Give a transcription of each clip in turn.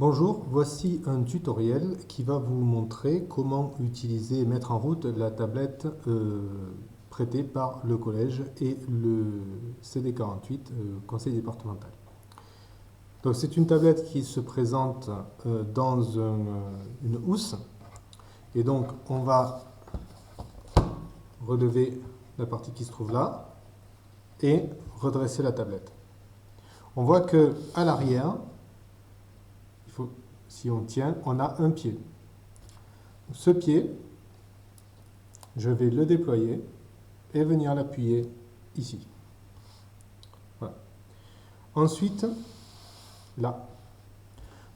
Bonjour, voici un tutoriel qui va vous montrer comment utiliser et mettre en route la tablette prêtée par le collège et le CD48, conseil départemental. Donc c'est une tablette qui se présente dans une housse et donc on va relever la partie qui se trouve là et redresser la tablette. On voit que à l'arrière, si on tient, on a un pied. Ce pied, je vais le déployer et venir l'appuyer ici. Voilà. Ensuite, là,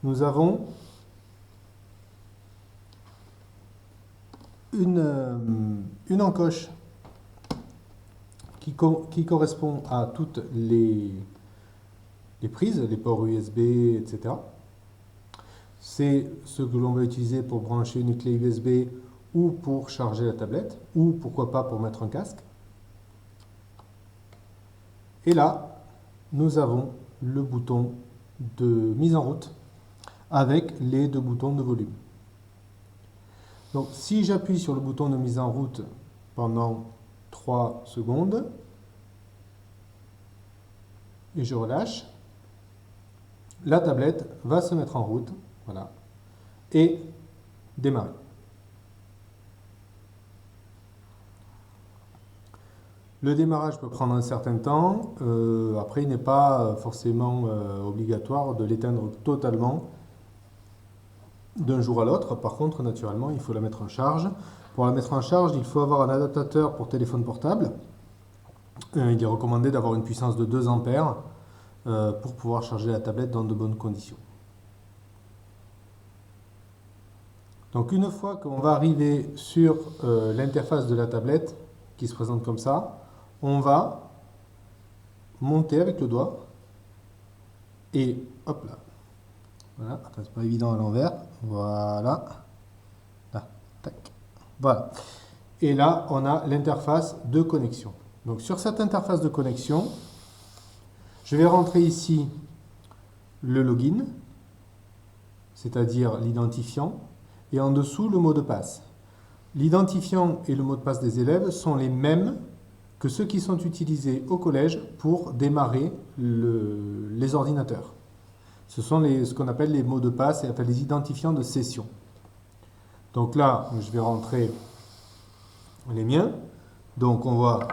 nous avons une encoche qui correspond à toutes les prises, les ports USB, etc. C'est ce que l'on va utiliser pour brancher une clé USB ou pour charger la tablette, ou pourquoi pas pour mettre un casque. Et là, nous avons le bouton de mise en route avec les deux boutons de volume. Donc si j'appuie sur le bouton de mise en route pendant 3 secondes et je relâche, la tablette va se mettre en route, voilà, et démarrer. Le démarrage peut prendre un certain temps. Après, il n'est pas forcément obligatoire de l'éteindre totalement d'un jour à l'autre. Par contre, naturellement, il faut la mettre en charge. Pour la mettre en charge, il faut avoir un adaptateur pour téléphone portable. Il est recommandé d'avoir une puissance de 2 ampères pour pouvoir charger la tablette dans de bonnes conditions. Donc une fois qu'on va arriver sur l'interface de la tablette, qui se présente comme ça, on va monter avec le doigt et hop là. Voilà, attends, c'est pas évident à l'envers. Voilà. Là, tac. Voilà. Et là, on a l'interface de connexion. Donc sur cette interface de connexion, je vais rentrer ici le login, c'est-à-dire l'identifiant, et en dessous le mot de passe. L'identifiant et le mot de passe des élèves sont les mêmes que ceux qui sont utilisés au collège pour démarrer les ordinateurs. Ce sont ce qu'on appelle les mots de passe et les identifiants de session. Donc là, je vais rentrer les miens. Donc on voit,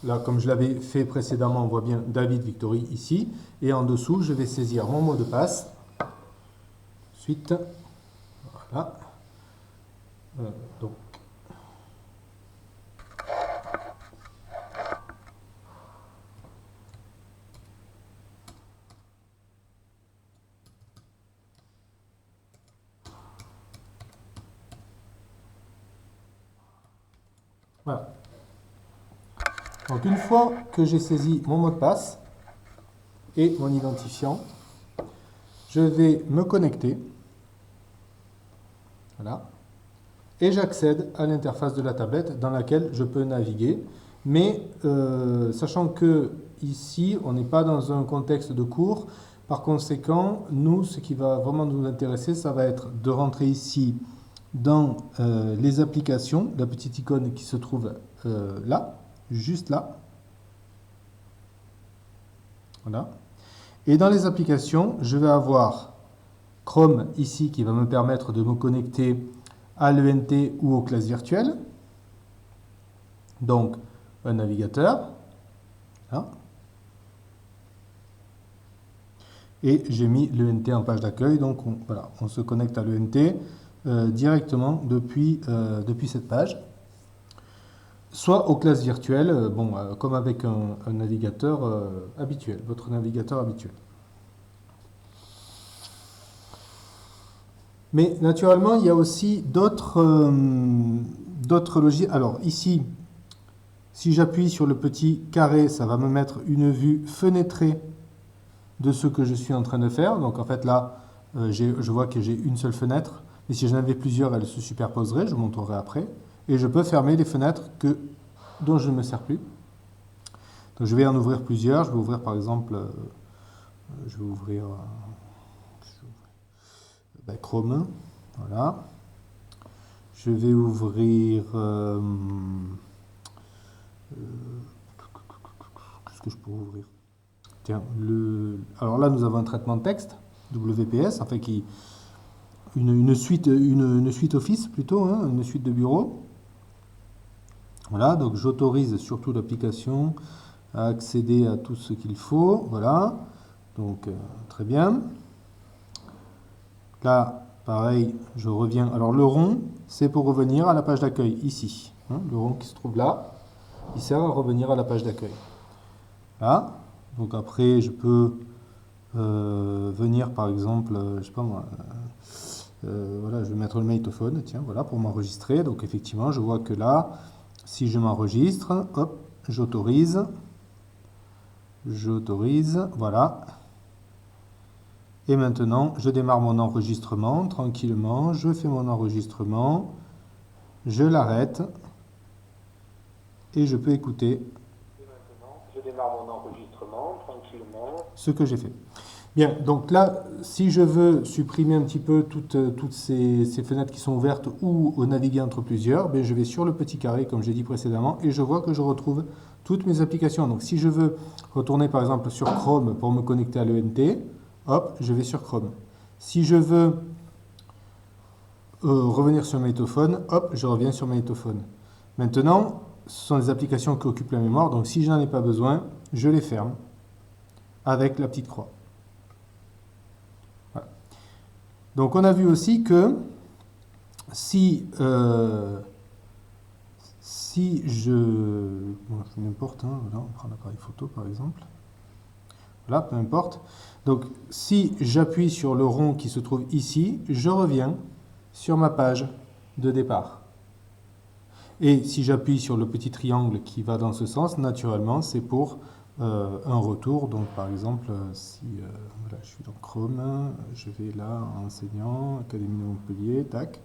là comme je l'avais fait précédemment, on voit bien David Victory ici. Et en dessous, je vais saisir mon mot de passe. Ensuite, voilà. Donc, voilà. Donc une fois que j'ai saisi mon mot de passe et mon identifiant, je vais me connecter. Voilà. Et j'accède à l'interface de la tablette dans laquelle je peux naviguer. Mais sachant que ici, on n'est pas dans un contexte de cours, par conséquent, nous, ce qui va vraiment nous intéresser, ça va être de rentrer ici dans les applications, la petite icône qui se trouve là, juste là. Voilà. Et dans les applications, je vais avoir Chrome ici qui va me permettre de me connecter à l'ENT ou aux classes virtuelles. Donc, un navigateur. Là. Et j'ai mis l'ENT en page d'accueil. Donc, voilà, on se connecte à l'ENT directement depuis cette page. Soit aux classes virtuelles, comme avec un navigateur habituel, votre navigateur habituel. Mais naturellement, il y a aussi d'autres logiciels. Alors ici, si j'appuie sur le petit carré, ça va me mettre une vue fenêtrée de ce que je suis en train de faire. Donc en fait là, je vois que j'ai une seule fenêtre. Mais si j'en avais plusieurs, elles se superposeraient. Je montrerai après. Et je peux fermer les fenêtres dont je ne me sers plus. Donc je vais en ouvrir plusieurs. Je vais ouvrir par exemple, je vais ouvrir Chrome, voilà. Je vais ouvrir... qu'est-ce que je peux ouvrir? Tiens, alors là, nous avons un traitement de texte, WPS, enfin une suite Office plutôt, hein, une suite de bureau. Voilà, donc j'autorise surtout l'application à accéder à tout ce qu'il faut. Voilà, donc très bien. Là, pareil, je reviens. Alors le rond, c'est pour revenir à la page d'accueil, ici. Hein, le rond qui se trouve là, il sert à revenir à la page d'accueil. Là, donc après, je peux venir par exemple, je sais pas moi, voilà, je vais mettre le magnétophone, tiens, voilà, pour m'enregistrer. Donc effectivement, je vois que là, si je m'enregistre, hop, j'autorise, voilà. Et maintenant, je démarre mon enregistrement tranquillement, je fais mon enregistrement, je l'arrête et je peux écouter. Et maintenant, je démarre mon enregistrement tranquillement, ce que j'ai fait. Bien, donc là, si je veux supprimer un petit peu toutes ces fenêtres qui sont ouvertes ou naviguer entre plusieurs, ben je vais sur le petit carré, comme j'ai dit précédemment, et je vois que je retrouve toutes mes applications. Donc si je veux retourner par exemple sur Chrome pour me connecter à l'ENT, hop, je vais sur Chrome. Si je veux revenir sur Magnétophone, hop, je reviens sur Magnétophone. Maintenant, ce sont des applications qui occupent la mémoire, donc si je n'en ai pas besoin, je les ferme avec la petite croix. Donc on a vu aussi que si n'importe, hein, voilà, on prend l'appareil photo par exemple, voilà, peu importe. Donc si j'appuie sur le rond qui se trouve ici, je reviens sur ma page de départ. Et si j'appuie sur le petit triangle qui va dans ce sens, naturellement c'est pour un retour. Donc par exemple, si voilà, je suis dans Chrome, je vais là, enseignant, Académie de Montpellier, tac,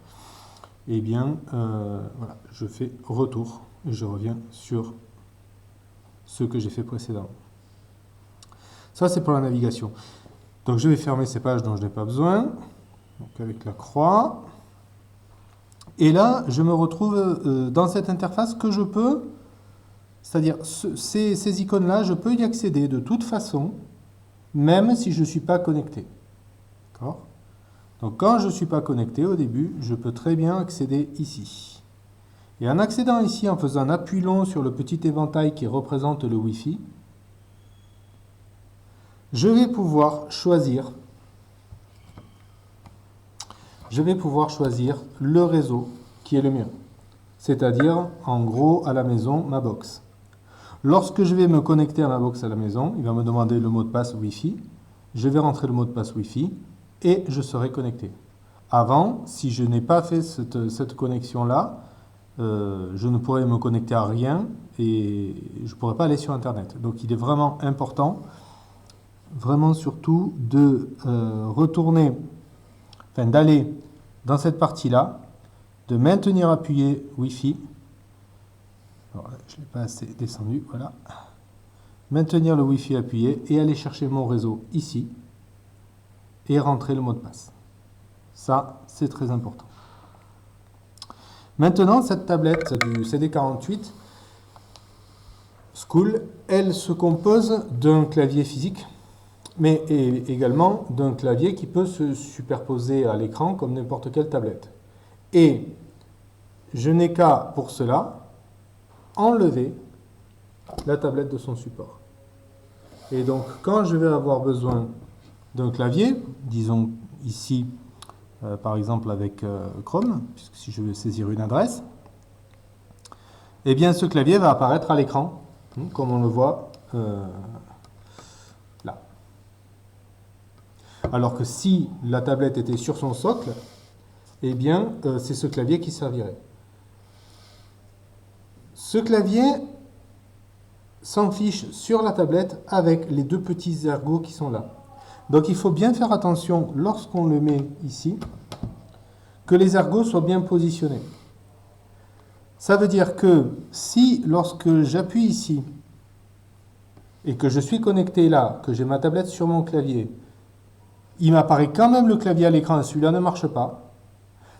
et bien voilà, je fais retour et je reviens sur ce que j'ai fait précédemment. Ça c'est pour la navigation. Donc je vais fermer ces pages dont je n'ai pas besoin, donc avec la croix. Et là, je me retrouve dans cette interface que je peux... C'est-à-dire, ces icônes-là, je peux y accéder de toute façon, même si je ne suis pas connecté. D'accord ? Donc, quand je ne suis pas connecté au début, je peux très bien accéder ici. Et en accédant ici, en faisant un appui long sur le petit éventail qui représente le Wi-Fi, je vais pouvoir choisir le réseau qui est le mien. C'est-à-dire, en gros, à la maison, ma box. Lorsque je vais me connecter à ma box à la maison, il va me demander le mot de passe Wi-Fi. Je vais rentrer le mot de passe Wi-Fi et je serai connecté. Avant, si je n'ai pas fait cette connexion-là, je ne pourrais me connecter à rien et je ne pourrais pas aller sur Internet. Donc il est vraiment important, vraiment surtout, de retourner, enfin d'aller dans cette partie-là, de maintenir appuyé Wi-Fi. Alors là, je ne l'ai pas assez descendu, voilà. Maintenir le Wi-Fi appuyé et aller chercher mon réseau ici et rentrer le mot de passe. Ça, c'est très important. Maintenant, cette tablette du CD48 School, elle se compose d'un clavier physique, mais également d'un clavier qui peut se superposer à l'écran comme n'importe quelle tablette. Et je n'ai qu'à, pour cela, enlever la tablette de son support. Et donc, quand je vais avoir besoin d'un clavier, disons ici, par exemple avec Chrome, puisque si je veux saisir une adresse, eh bien ce clavier va apparaître à l'écran, comme on le voit là. Alors que si la tablette était sur son socle, eh bien c'est ce clavier qui servirait. Ce clavier s'en fiche sur la tablette avec les deux petits ergots qui sont là. Donc il faut bien faire attention lorsqu'on le met ici, que les ergots soient bien positionnés. Ça veut dire que si lorsque j'appuie ici et que je suis connecté là, que j'ai ma tablette sur mon clavier, il m'apparaît quand même le clavier à l'écran et celui-là ne marche pas.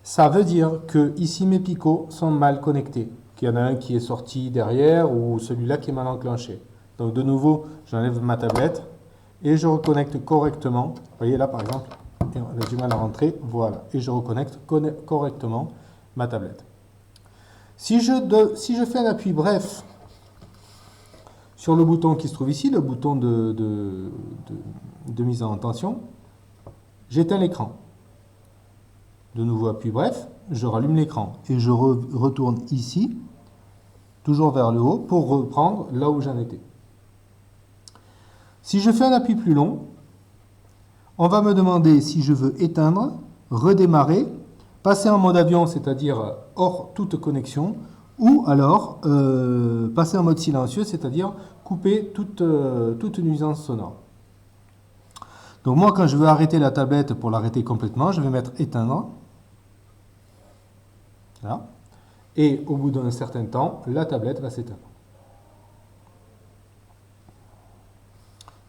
Ça veut dire que ici mes picots sont mal connectés, qu'il y en a un qui est sorti derrière ou celui-là qui est mal enclenché. Donc de nouveau, j'enlève ma tablette et je reconnecte correctement. Vous voyez là par exemple, on a du mal à rentrer, voilà. Et je reconnecte correctement ma tablette. Si je fais un appui bref sur le bouton qui se trouve ici, le bouton de mise en tension, j'éteins l'écran. De nouveau appui bref, je rallume l'écran et je retourne ici, toujours vers le haut, pour reprendre là où j'en étais. Si je fais un appui plus long, on va me demander si je veux éteindre, redémarrer, passer en mode avion, c'est-à-dire hors toute connexion, ou alors passer en mode silencieux, c'est-à-dire couper toute nuisance sonore. Donc moi, quand je veux arrêter la tablette pour l'arrêter complètement, je vais mettre éteindre. Là. Et au bout d'un certain temps, la tablette va s'éteindre.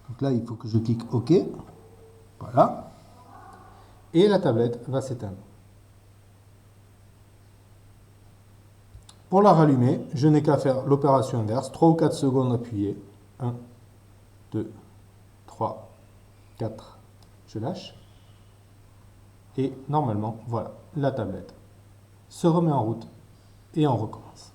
Donc là, il faut que je clique OK. Voilà. Et la tablette va s'éteindre. Pour la rallumer, je n'ai qu'à faire l'opération inverse. 3 ou 4 secondes appuyées. 1, 2, 3, 4. Je lâche. Et normalement, voilà, la tablette se remet en route et on recommence.